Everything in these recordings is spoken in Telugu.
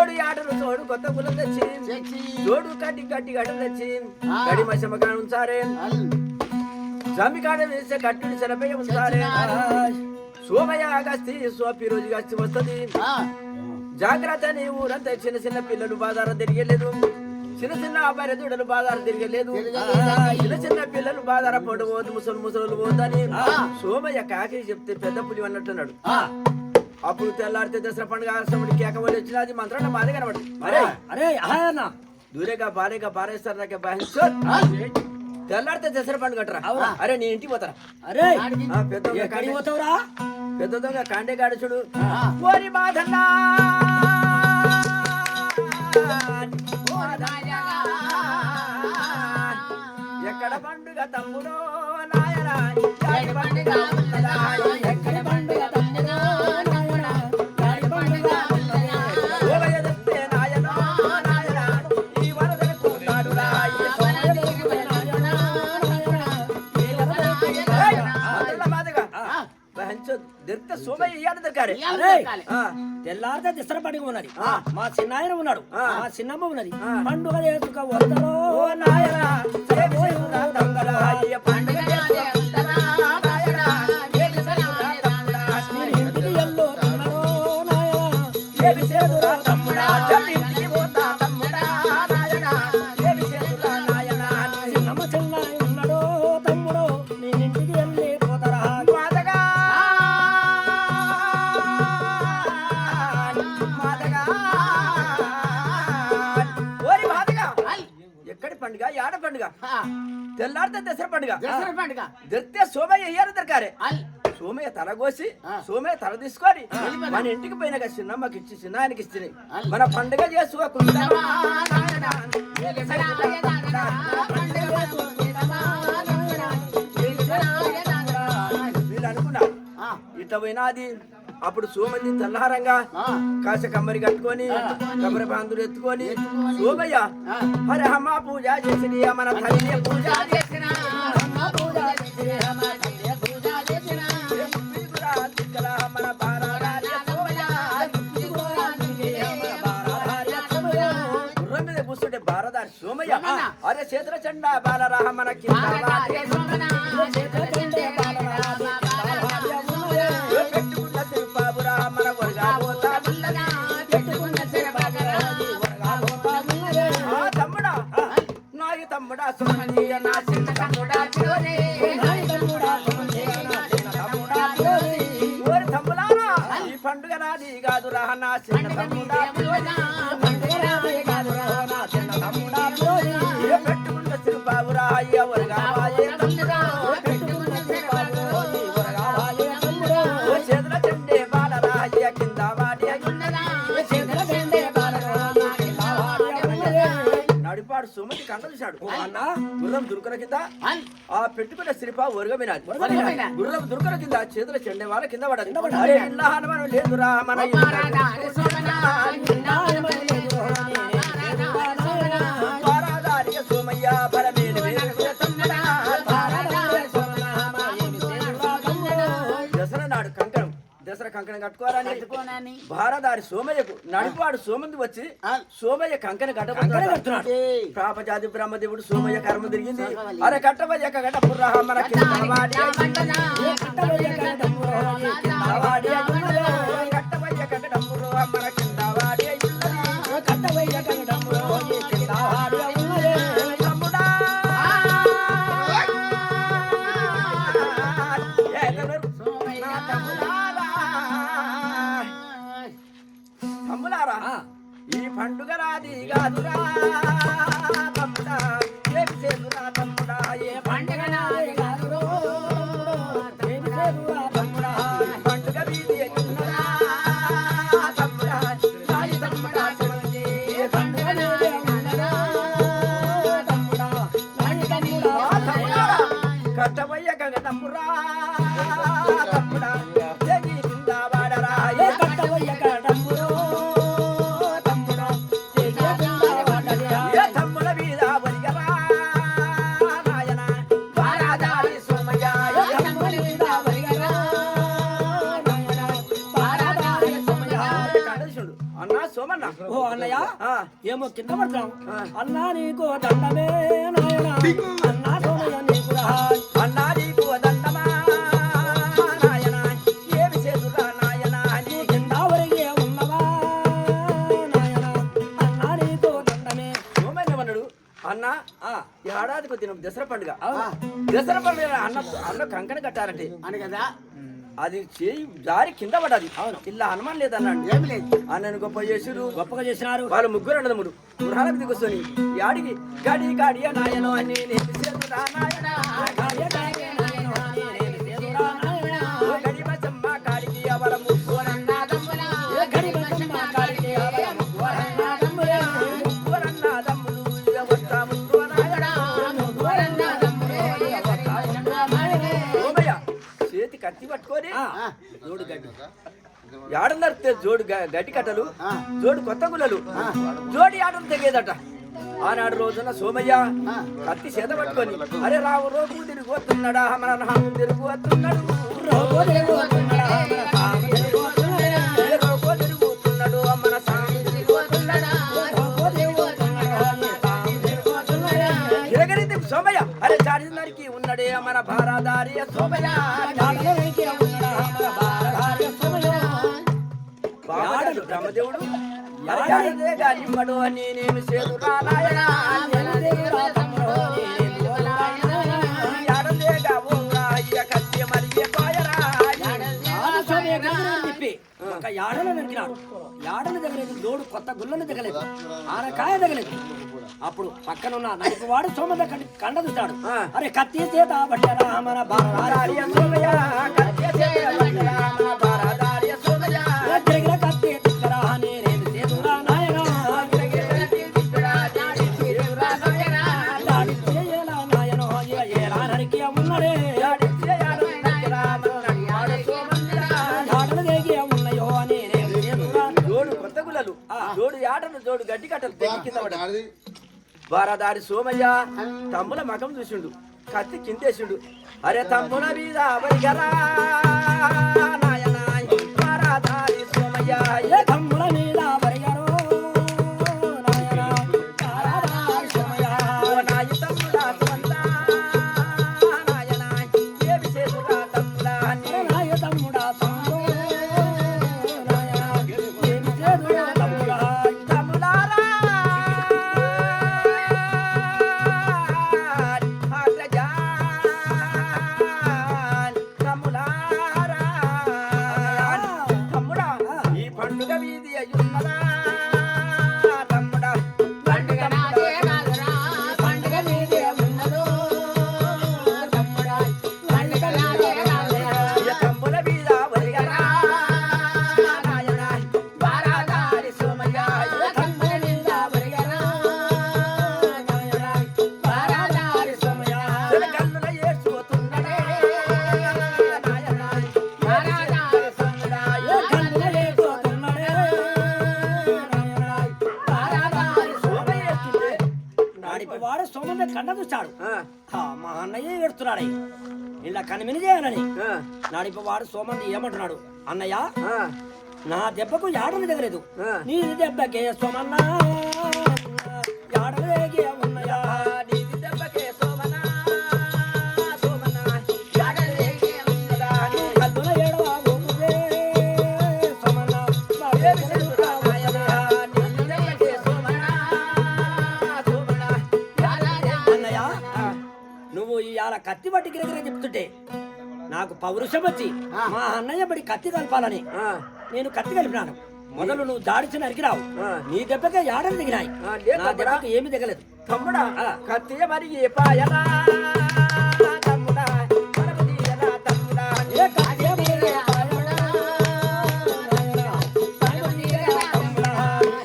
తోడు ఆటలు తోడు కొత్త పులం తెచ్చి తోడు కట్టి కట్టి గడ్డ తెచ్చి గడి మసమగా ఉంచారే జమికాడ వేసే కట్టుని శనపై ఉంచారే సోమయ అగస్తి సోపి రోజు గస్తి వస్తుంది జాగ్రత్త నీ ఊరంతా చిన్న చిన్న పిల్లలు బాధారం తిరిగలేదు చిన్న చిన్న అబ్బాయి దూడలు బాధారం తిరిగలేదు చిన్న చిన్న పిల్లలు బాధార పడిపోదు ముసలు పోదని సోమయ్య కాకి చెప్తే పెద్ద పులి అన్నట్టున్నాడు అప్పుడు తెల్లారితే దసరా పండుగ కేకవలి వచ్చినది మంత్రాన్ని బాధ కనబడి దూరేగా పారేస్తారు నాకే బాధించు తెల్లారితే దసరా పండుగ కట్టరా అరే నీ ఇంటికి పోతారా అరే పెద్ద దొంగ కాండే గాడుచుడు ఓరి బాధన్నా ఎక్కడ పండుగ తమ్ముడో నాయనా పండుగ ఎక్కడ పండుగ తమ్ముడో తెల్లారితే దిసర పండుగ ఉన్నది మా చిన్నాయన ఉన్నాడు మా చిన్నమ్మ ఉన్నది పండుగ చేసుక వస్తారో నాయనా ఇంటికి ఎల్లో తమ్ముడా చిన్నమ్మ చిన్నాయన ఉన్నాడో తమ్ముడో నేను ఇంటికి వెళ్ళి పోతారా పండుగ యాడ పండుగ తెల్లారితే దసరా పండుగ దొరికితే సోమయ్య అయ్యారు దొరకారే సోమయ్య తల కోసి సోమయ్య తల తీసుకొని మన ఇంటికి పోయినాక చిన్నమ్మకి ఇచ్చి చిన్న ఆయనకి ఇచ్చి మన పండుగ చేసుకోకుండా వీళ్ళు అనుకున్నారు ఇట్లా పోయినాది అప్పుడు సోమయ్య తెల్లారంగా కాశ కమ్మరి కట్టుకొని కమ్మరి బాంధులు ఎత్తుకొని సోమయ్య హరే అమ్మ పూజ చేసి మన తల్లి పూజ గుర్రం మీద కూర్చుంటే బారదారి సోమయ్య అరే చేతుల చండా బాలరాహ మన తమ్ముడా సోమయ్య నా చిన్న తమ్ముడా ఓరి తమ్ములారా ఈ పండుగ నాది కాదు రా నా చిన్న తమ్ముడా పెట్టుకున్న చిరుబాబురా అయ్య చేతుల చెండే బాలరా అయ్య కింద వాడి నడిపాడు సోమకి కంట చూశాడు గుర్రం దుర్కల కింద ఆ పెట్టుకున్న సిరిపా ఒరగమినాది గుర్రం దుర్కల కింద చేతుల చెండే వాళ్ళ కింద పడాలి లేదురా మన సోమయ్య దసరా నాడు కంకణం దసరా కంకణం కట్టుకోవాలని భారదారి సోమయ్యకు నడిపాడు సోమంది వచ్చి సోమయ్య కంకణ కట్టుతున్నాడు ప్రాపజాతి బ్రహ్మదేవుడు సోమయ్య కర్మ తిరిగింది అరే కట్టబయ్య గడ్డ పుర్రహ మన కట్టబయ్య గడ్డ పుర్రహ మన కింద వాడి కట్టబయ్య గడ్డ ఈ పండుగ రాది కాదురా తమ్ముడా ఏమి చేదురా తమ్ముడా ఏ పండుగ నాది కాదురో ఏమి చేదురా తమ్ముడా పండుగ వీధి ఎక్కున్నరా తమ్ముడా సాయి తమ్ముడా చెల్లి ఏ పండుగ నాది ఉన్నరా తమ్ముడా సాయి తమ్ముడా కట్టబయ్య గంగ తమ్ముడా తమ్ముడా జగి కింద వాడరా ఏ కట్టబయ్య గంగ తమ్ముడా సోమన్న ఓ అన్నయ్య ఆ, ఏమో కింద పడతాం ఆ. అన్నా నీకు దండమే నాయనా అన్నా సోమయ్య నీకు రహాయ్ అన్నా నీకు దండమా నాయనా ఏమి చేతురా నాయనా నీ కింద వరిగే ఉన్నవా నాయనా అన్నా నీకు దండమే సోమన్న అన్నాడు అన్న ఏడాదికి దినం దసరా పండుగ దసరా పండుగ అన్న కంకణ కట్టారంటే అని కదా అది చేయి జారి కింద పడ్డది ఇలా హనుమాన్ లేదన్నాడు ఏమి లేదు అన్నను గొప్ప చేసిరు గొప్పగా చేసినారు వాళ్ళు ముగ్గురు అన్నదమ్ముడు గుర్రాల మీద కూర్చొని యాడికి గాడి గాడి నాయనో అని నేను చేతురా నాయనా ఓ గడి బసమ్మ కాడికి అవర ముగ్గురన్నా దమ్ములా ముగ్గురన్నా దమ్ములు వస్తా ముందు నాయనా ఓమయ్య చేతి కత్తి పట్టుకొని జోడు గడ్డి ఏడన్నర జోడు గడ్డి కట్టలు జోడు కొత్త గుల్లలు జోడి ఆటలు తెగేదట ఆనాడు రోజున సోమయ్య కత్తి చేత పట్టుకొని అరే రావు రోగు తిరిగి వస్తున్నాడా మన రాము తిరిగి వస్తున్నాడు ఏ రోగో తిరుగుతున్నాడు మన సామి తిరిగి వస్తున్నాడా గిరగిరి సోమయ్య అరే చాడినరికి ఉన్నడే మన భారదారి సోమయ్య బాబడు బ్రహ్మదేవుడు యాడదే గానిమ్మడు అని నేను చేదురా నాయనా యాడదేగా ఓరా అయ్య కత్తి మరిగే పోయరా చెప్పి ఒక యాడలు నరికినాడు యాడలు తగలేదు జోడు కొత్త గుళ్ళను తగలేదు ఆనకాయ తగలేదు అప్పుడు పక్కనున్న నలుపు వాడు సోమద కండ చూస్తాడు అరే కత్తి చేత బట్టరా మన భారదారి సోమయ్య కత్తి చేత బట్టరా మన భారదారి సోమయ్య తిరిగిన కత్తి తిక్కరా నేనేమి చేదురా నాయనా దాడి చేయలా నాయనో ఏలా నరికి ఉన్నడే యాడలు దేగి ఉన్నాయో నేనేమి చేదురా జోడు కొత్త గుల్లలు జోడు ఆటలు జోడు గడ్డి కట్టలు తెగి కింద పడ్డాడు వారదారి సోమయ్య తమ్ముల మగం చూసిండు కత్తి కిందేసిండు అరే తమ్ముల మీద అవరిగరా నాయనా వారదారి సోమయ్య ఏ తమ్ముల మీద బరిగారో నాయనా తారాదారి సోమయ్య ఓ నాయి తమ్ముడా సోమయ్య నాయనా ఏమి చేతురా తమ్ముడా అరే నాయ తమ్ముడా తమ్ముడు నాయనా ఏమి చేదురా తమ్ముడా తమ్ములారా తమ్ముడా ఈ పండుగ వీధి అయ్యున్నదా తమ్ముడా పండుగ పండుగ మీదే ఉన్నదో తమ్ముడా పండుగ మీదే ఉన్నదో తమ్ముల మీద వరిగరా నాయనా వారదారి సోమయ్య తమ్ముల మీద బరిగారో నాయనా తారాదారి సోమయ్య కల్లుల ఏడ్చుతున్నాడే నాయనా వారదారి సోమయ్య కన్నుల లేకపోతున్నాడే నాయనా తారాదారి సోమయ్య ఎత్తుంటే నాడిపై వాడు సోమన్న కండ చూస్తాడు ఆ, మా అన్నయ్య ఏడుస్తున్నాడు ఇలా కనిమిని చేయాలని ఆ, నాడిపై వాడు సోమన్ని ఏమంటున్నాడు అన్నయ్య ఆ, నా దెబ్బకు యాడలు దిగలేదు ఆ. నీ దెబ్బకే సోమన్న యాడలు దిగే ఉన్నయా నీది దెబ్బకే సోమనా, సోమనా, యాడలేకే ఉన్నదా నీ కల్లుల ఏడవ ఊపుదే సోమన్న నా ఏమి చేస్తురా నాయనా, నీది దెబ్బకే సోమనా, సోమనా, అన్నయ్య నువ్వు ఇవాళ కత్తి బట్టి గిరగిర చెప్తుంటే నాకు పౌరుషం వచ్చి మా అన్నయ్య బడి కత్తి కలపాలని ఆ, నేను కత్తి కలిపినాను మొదలు నువ్వు దాడిచి నరికిరావు నీ దెబ్బకే యాడలు దిగినాయి ఆ, లేదు నా తమ్ముడా. దెబ్బకి ఏమి దిగలేదు తమ్ముడా ఆ. కత్తియ మరి ఏ పాయనా తమ్ముడా మనకు తీయనా తమ్ముడా ఏ కత్తి ఏమి పాయనా, తమ్ముడా.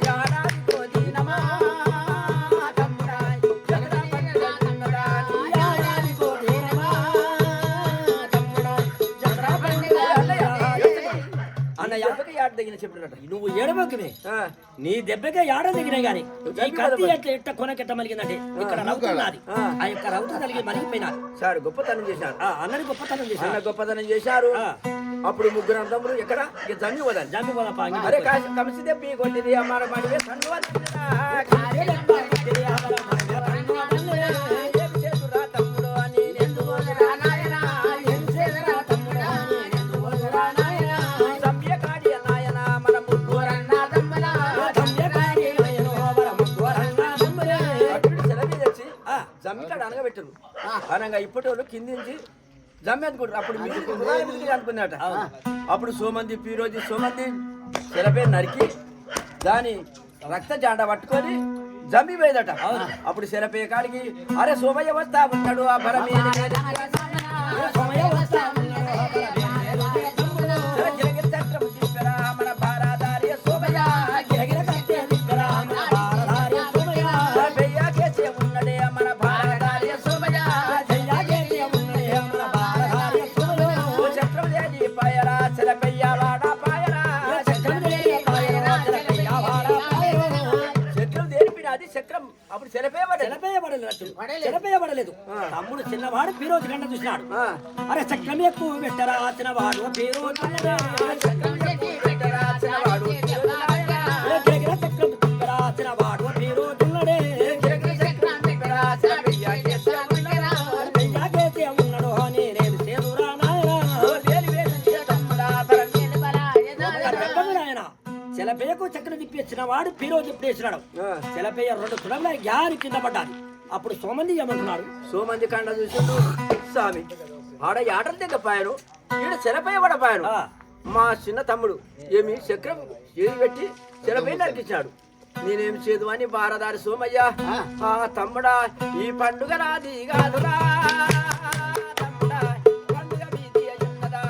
యాడాది కోదినమా తమ్ముడా జగదా పండుగ తమ్ముడా యాడాదికో దీనమా, తమ్ముడా. జగరా పండుగ అన్నయ్య యాడ దగ్గర చెప్పినట్టు నువ్వు ఏడవకమే నీ దెబ్బకే యాడ దిగినాయి గాని ఈ కత్తి ఎట్లా ఎట్ట కొనకెట్ట మలిగిందంటే ఇక్కడ రౌతున్నది ఆ యొక్క రౌతు తలిగి మలిగిపోయినాది సార్ గొప్పతనం చేశారు ఆ అన్నని గొప్పతనం చేశాడు అన్న గొప్పతనం చేశారు ఆ. అప్పుడు ముగ్గురు అందములు ఎక్కడ ఇక జమ్మి వదాలి జమ్మి పోదా అరే కమిసి తెప్పి కొట్టింది అమ్మార పడివే సండు తమ్ముడు అని కాడి నాయన మన ముగ్గురన్నా సెలవు తెచ్చి జమ్మికాడ అనగబెట్టరు అనగా ఇప్పటి వాళ్ళు కింది నుంచి జమ్మి అనుకుంటారు అప్పుడు మీరు అనుకున్నట అప్పుడు సోమంది పీరోజు సోమంది సెలపే నరికి దాని రక్త జాండ పట్టుకొని జమ్మి పోయేదట అప్పుడు సెలపే కాడికి అరే సోమయ్య వస్తా ఉన్నాడు ఆ బరమీ మన భారదార్య సోమయ్య ఉన్నడే మన భారదార్య సోమయ్య చక్రం దేని పాయరా సెలపయ్య వాడ పాయరా చక్రం దేనిపినది చక్రం అప్పుడు సెలపేయబడలేదు తమ్ముడు చిన్నవాడు పీరోజు గంట చూసినాడు అరే చక్రం ఎక్కువ పెట్టరా చిన్నవాడు పీరోజు చక్రం పెట్టరా చిన్నవాడు చిన్నవాడు పీరోజు ఉన్నాడు నేనేమి చేదురా నాయన సెలపేయకు చక్రం తిప్పి వచ్చినవాడు పీరోజు ఎప్పుడు వేసినాడు సెలపేయ రెండు తుడముల గ్యారి కింద పడ్డాది అప్పుడు సోమంది ఏమంటున్నాడు సోమంది కండ చూసిండు స్వామి ఆడ ఆటలు తెగపాయను ఈడ సెలపయ్య కూడా పాయను మా చిన్న తమ్ముడు ఏమి చక్రం చేతి పెట్టి సెలపై నరికించాడు నేనేం చేదు అని భారదారి సోమయ్య ఆ తమ్ముడా ఈ పండుగ నాది కాదురా తమ్ముడా పండుగ మీది అయ్యున్నదా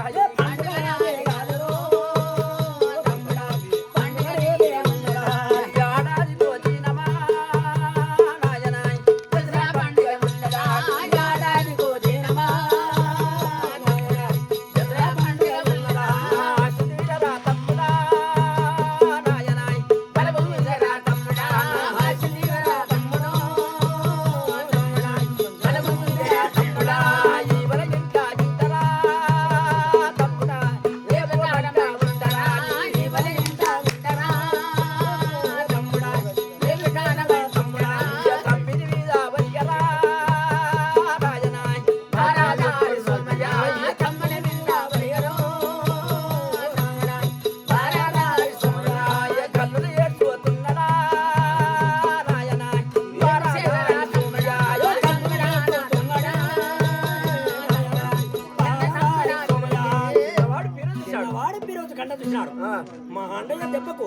మా అన్నయ్య దెబ్బకు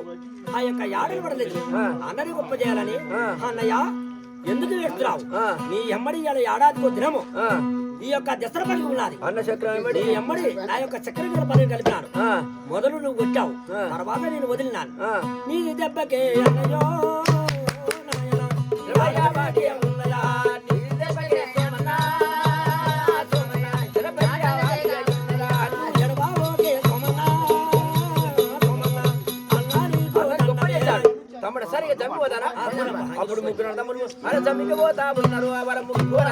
ఆ యొక్క యాడలు పడలేదు అన్నని గొప్ప చేయాలని అన్నయ్య ఎందుకు వేస్తున్నావు నీ ఎమ్మడి ఏడాదికో దినము ఈ యొక్క దసరా పండుగ ఉన్నది అన్న చక్రం నీ ఎమ్మడి నా యొక్క చక్రం మీద పని కలిపినాను మొదలు నువ్వు కొట్టావు తర్వాత నేను వదిలినాను నీ దెబ్బకే అన్నయ్యో తమ్ముడు సరిగా జమ్మి పోతారా అప్పుడు ముగ్గురు తమ్ముడు అరే జమ్మికి పోతా ఉన్నారు అవర ముగ్గురు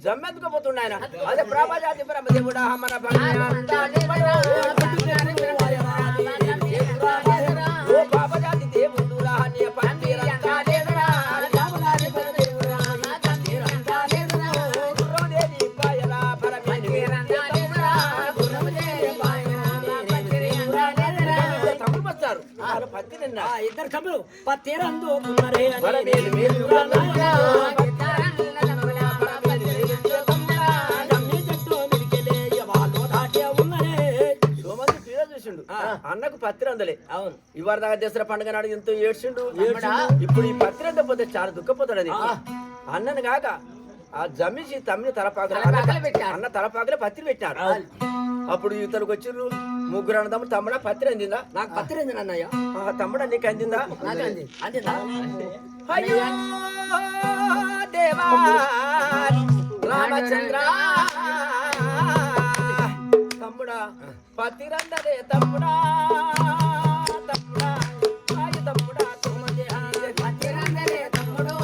జమ్మెత్తుకు పోతుండ అదే ప్రభాజాతి బ్రహ్మదేవుడా మన ఓ పాపజాతి దేవుడురా నీ తమ్ముడు వస్తారు పత్తి నిన్న ఇద్దరు తమ్ముడు పత్తేరందు అన్నకు పత్రి అందలే అవును ఇవాళ దాకా దసరా పండుగ నాడు ఎంతో ఏడ్చిండు ఇప్పుడు ఈ పత్రి అంత పోతే చాలా దుఃఖపోతాడు అది అన్నను కాక ఆ జమ్మిసి తమ్మిని తలపాకలు అన్న తలపాకలే పత్రి పెట్టాడు అప్పుడు ఇతనికి వచ్చిర్రు ముగ్గురు అన్నదమ్ములు తమ్ముడా పత్రి అందిందా? నాకు పత్రి ఏంది అన్నయ్య? తమ్ముడా నీకు అందిందా? నాకు అందిందా? అయ్యో దేవా రామచంద్ర తమ్ముడా పతిరందరే తమ్ముడా తమ్ముడా ఆయు తమ్ముడా పతిరందరే తమ్ముడు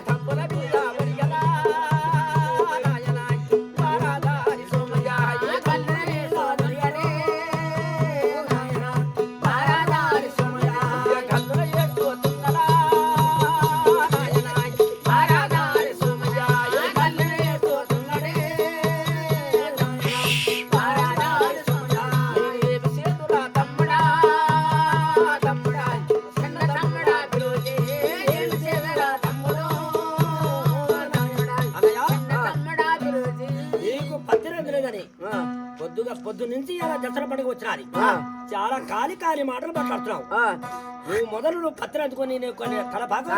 తమ్ముల మీద వరిగలా నాయన పారాదారి సోమయ్య కల్లరే సోదరియరే నాయన పారాదారి సోమయ్య కల్లర ఏడుతున్నరా నాయన పారాదారి సోమయ్య కల్లరే ఏడుతున్నరే నాయన పారాదారి సోమయ్య ఏమి చేతురా తమ్ముడా తమ్ముడా చిన్న తమ్ముడా పిలువే ఏమి చేదరా తమ్ముడు అన్నయ్య తమ్ముడా పిలువే నీకు పత్రి లేదని పొద్దు నుంచి ఇలా దసరా పండుగ వచ్చినది చాలా కాలి మాటలు మాట్లాడుతున్నావు. నువ్వు పత్రి అందుకొని నేను కొన్ని తలపాకలు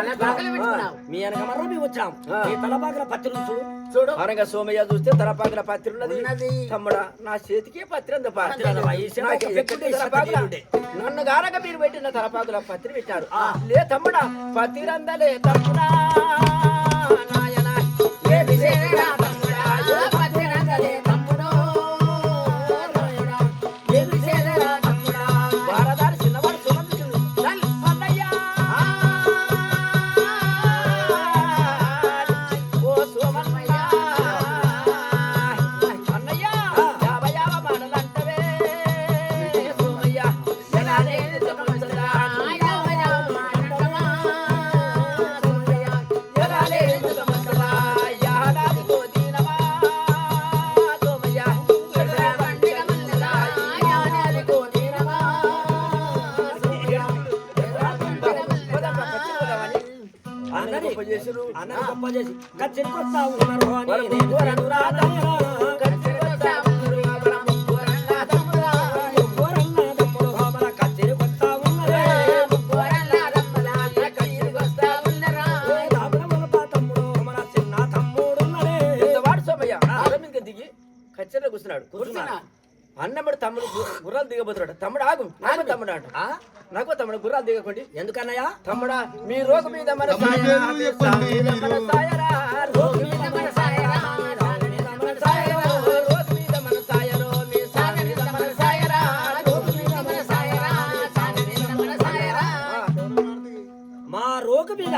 మీ వెనక మర్ర మేము వచ్చాం. మీ తలపాకల పత్రులు చూడు చూడు అనగా సోమయ్య చూస్తే తలపాకల పత్రి ఉన్నది. తమ్ముడా నా చేతికే పత్రి అంద నన్ను గారక మీరు పెట్టిన తలపాకుల పత్రి పెట్టారు. లే తమ్ముడా పత్రిరందలే తమ్ముడా నాయన ఏమి చేయరా తమ్ముడా పత్రిరందలే తమ్ముడు నాయన ఏమి చేయరా తమ్ముడా వారదారి చిన్నవాడు సుమంతుడు అన్నయ్య ఓ సోమన్నయ్య అన్నయ్య యావ మాటలంటవే సోమయ్య ఎలా లేదు తమ్ముడా యావ మాటలంటవా సోమయ్య ఎలా లేదు తమ్ముడా యాడాది కోదినవా సోమయ్య ఎలా పండిగ మల్లలా యాడాది కోదినవా సోమయ్య ఎలా పండిగ మల్లలా అన్నది గొప్ప చేసురు అన్నది గొప్ప చేసి కచ్చిరికొస్తా ఉన్నారు అని నేను కచ్చర్లో కూర్చున్నాడు. అన్నమ్మడు తమ్ముడు గుర్రాలు దిగబోతున్నాడు. తమ్ముడు ఆగు నాకు తమ్ముడు అంట నాకు తమ్ముడు గుర్రాలు దిగకండి ఎందుకన్నయ్యా? తమ్ముడా మీ రోగు మీద మన సాయరా మన సాయరా రోగు మీద మన సాయరా మన సాయరా రోగు మీద మన సాయరో మీ సామి మీద మన సాయరా రోగు మీద మన సాయరా సామి మీద మన సాయరా మా రోగు మీద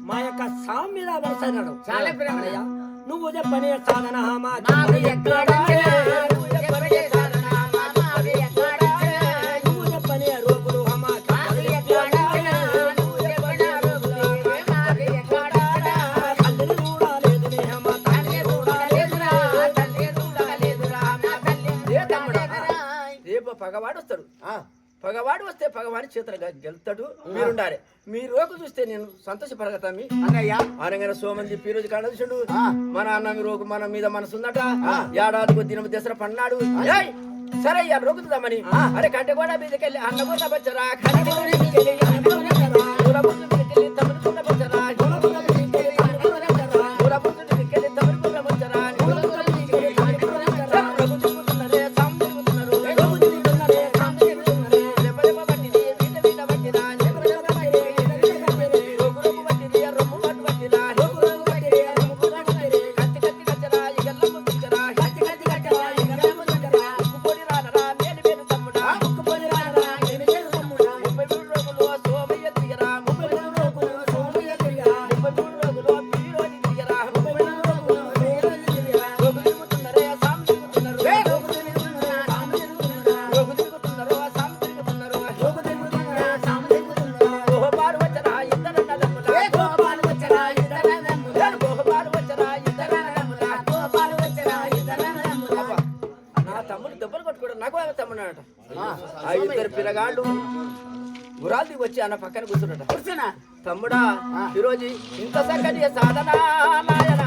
మా యొక్క సామి మీద వరుసన్నాడు. చాలా ప్రేమ. అన్నయ్య, నువ్వు చెప్పనే సాధన మా మాకు ఎక్కడ నువ్వు చెప్పడే సాధన మాకు ఎక్కడ నువ్వు చెప్పనే రోగులు మా మాకు ఎక్కడ నువ్వు చెప్పడే రోగులు మాకు ఎక్కడ తల్లిని చూడలేదు నేహమ్మ తల్లి చూడలేదురా తల్లి చూడలేదురా నా తల్లి ఏ తమ్ముడా రేపు పగవాడు వస్తాడు. పగవాడు వస్తే పగవాడి చేతులుగా గెలుతాడు. మీరుండాలి. మీ రోగు చూస్తే నేను సంతోషపడగతామి అన్నయ్య అనగానే సోమంది ఈ రోజు కాడచుండు మన అన్న మీ రోగు మన మీద మనసు ఉందట. ఏడాదికి దినం దసరా పన్నాడు. సరే అయ్యా రోగుతుందామని అరే కంటే కూడా మీదకెళ్ళి అన్న కూడా వచ్చరా ఇద్దరు పిల్లగాళ్ళు గురాలు వచ్చి అన్న పక్కన కూర్చున్నట. తమ్ముడా ఈరోజు ఇంత చక్కటి సాధన నాయనా